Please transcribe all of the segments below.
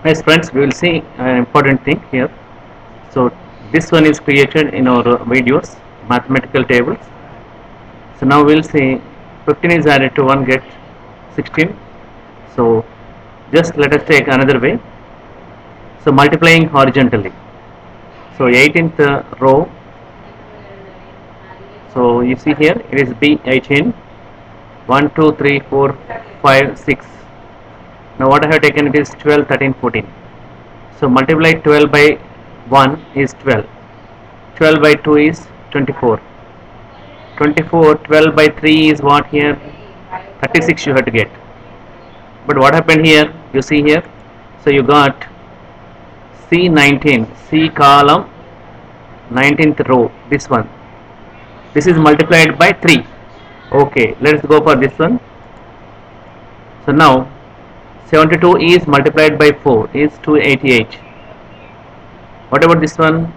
Yes, friends, we will see an important thing here. So this one is created in our videos, mathematical tables. So now we'll see 15 is added to 1 get 16. So just let us take another way. So multiplying horizontally. So 18th row. So you see here it is B18. 1, 2, 3, 4, 5, 6. Now what I have taken it is 12, 13, 14. So multiply 12 by 1 is 12. 12 by 2 is 24. 24, 12 by 3 is what here? 36 you have to get. But what happened here? You see here. So you got C19, C column 19th row. This one. This is multiplied by 3. Okay, let's go for this one. So now 72 is multiplied by 4 is 288. What about this one?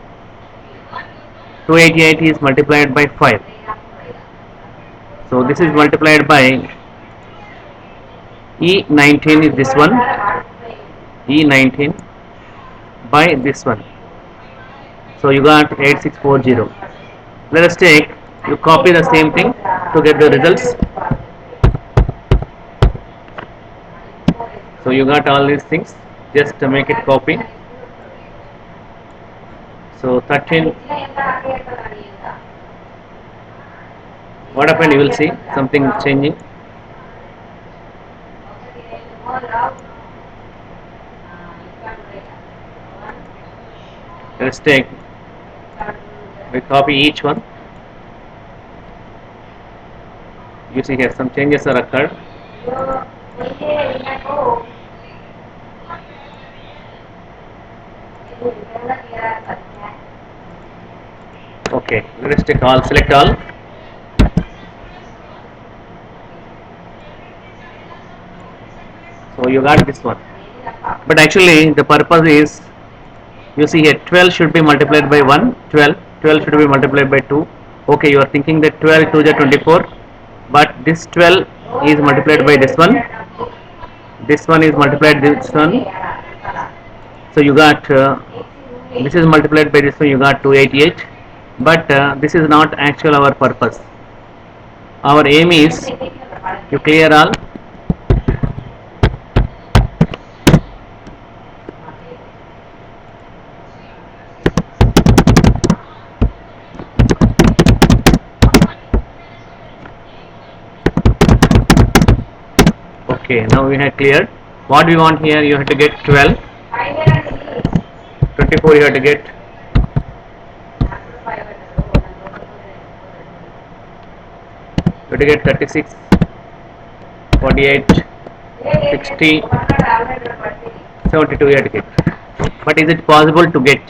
288 is multiplied by 5. So this is multiplied by E19 is this one. E19 by this one. So you got 8640. Let us take, you copy the same thing to get the results. So you got all these things, just to make it copy. So 13, what happened you will see something changing. Let us take, we copy each one. You see here some changes are occurred. Okay, let us take all, select all. So you got this one. But actually the purpose is, you see here 12 should be multiplied by 1, 12, 12 should be multiplied by 2. Okay, you are thinking that 12 to the 24, but this 12 is multiplied by this one is multiplied this one. So you got this is multiplied by this one, you got 288. But this is not actual our purpose. Our aim is, you clear all. Okay, now we have cleared. What we want here, you have to get 12. 24 you have to get. You have to get 36, 48, 60, 72 you have to get. But is it possible to get?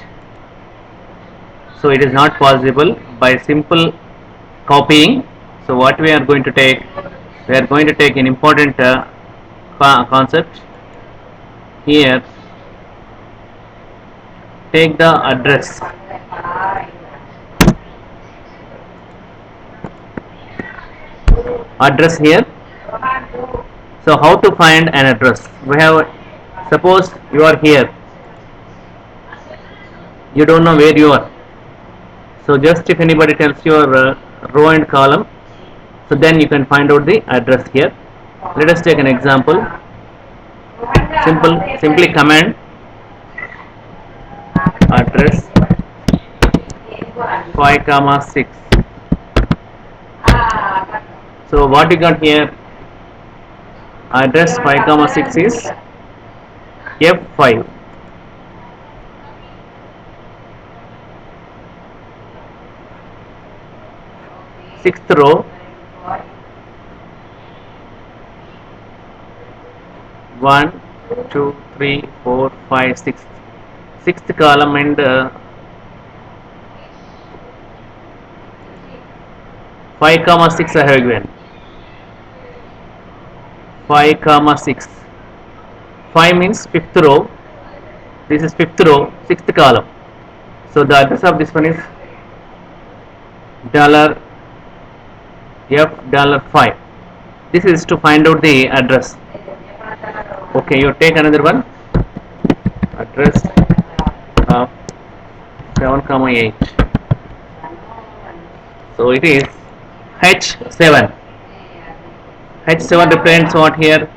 So it is not possible by simple copying. So what we are going to take, we are going to take an important concept here. Take the address here. So how to find an address? We have, suppose you are here, you don't know where you are. So just if anybody tells your row and column, so then you can find out the address here. Let us take an example. Simply command address 5 comma 6. So what you got here? Address 5 comma 6 is F5. Sixth row, 1, 2, 3, 4, 5, 6. Sixth column and 5 comma 6 I have given. 5 comma 6. 5 means fifth row. This is fifth row, sixth column. So the address of this one is $F$5. This is to find out the address. Okay, you take another one. address of 7 comma 8. So it is H7. H7 represents what here?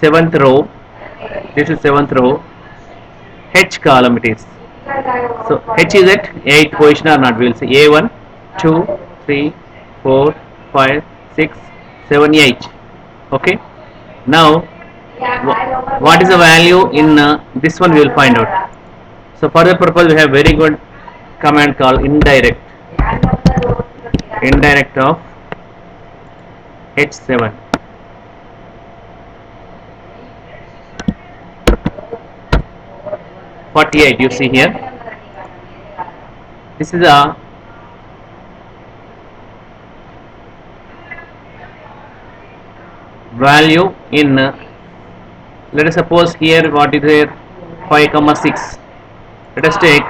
Seventh row. This is seventh row. H column it is. So H is at 8 position or not? We will say A1, 2, 3, 4, 5, 6, 7, 8. Okay. Now, what is the value in this one? We will find out. So for the purpose, we have very good command called indirect. Indirect of H7. .48 you see here. This is a value in let us suppose here what is there 5 comma 6. Let us take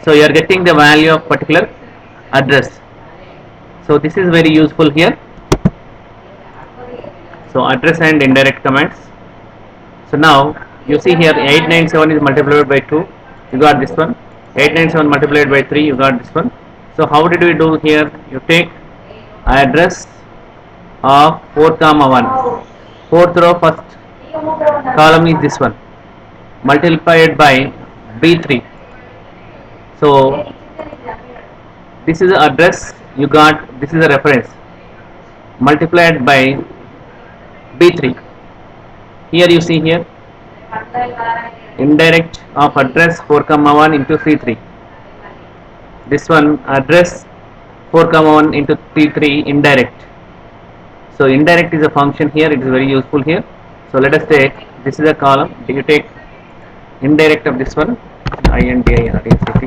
so you are getting the value of particular address. So this is very useful here. So address and indirect commands. So now you see here 897 is multiplied by 2, you got this one. 897 multiplied by 3, you got this one. So how did we do here? You take address of 4 comma 1. Fourth row first column is this one, multiplied by B3. So this is the address you got, this is a reference, multiplied by B3. Here you see here indirect of address 4 comma 1 into C3. This one address 4 comma 1 into C3 indirect. So indirect is a function here, it is very useful here. So let us take, this is a column, you take indirect of this one, INDIRECT.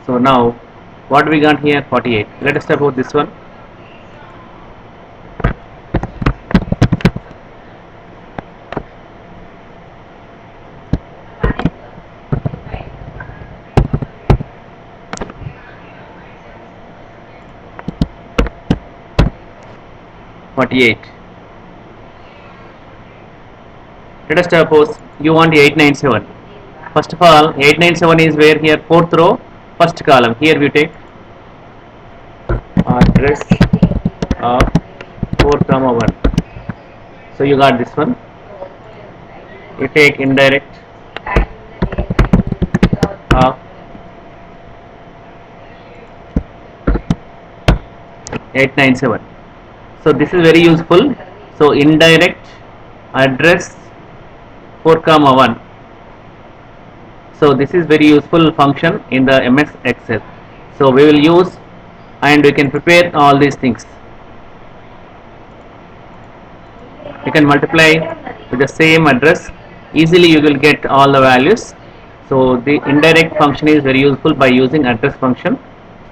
So now what we got here? 48. Let us talk about this one. Let us suppose you want 897. First of all, 897 is where here? Fourth row, first column. Here we take address of 4 comma 1. So you got this one. You take indirect of 897. So this is very useful. So indirect address 4 comma 1. So this is very useful function in the MS Excel. So we will use and we can prepare all these things. You can multiply with the same address, easily you will get all the values. So the indirect function is very useful by using address function.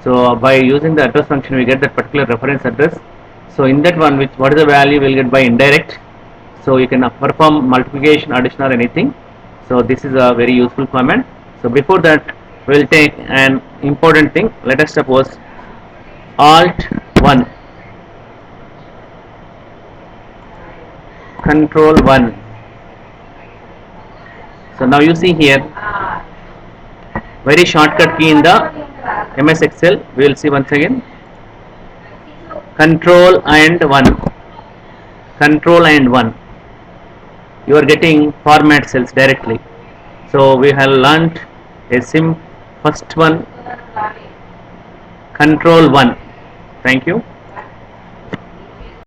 So by using the address function we get that particular reference address. So in that one, which what is the value we will get by indirect. So you can perform multiplication, addition or anything. So this is a very useful command. So before that we will take an important thing. Let us suppose Alt 1 Control 1. So now you see here very shortcut key in the MS Excel. We will see once again. Control and 1. Control and 1. You are getting format cells directly. So we have learnt a first one, Control 1. Thank you.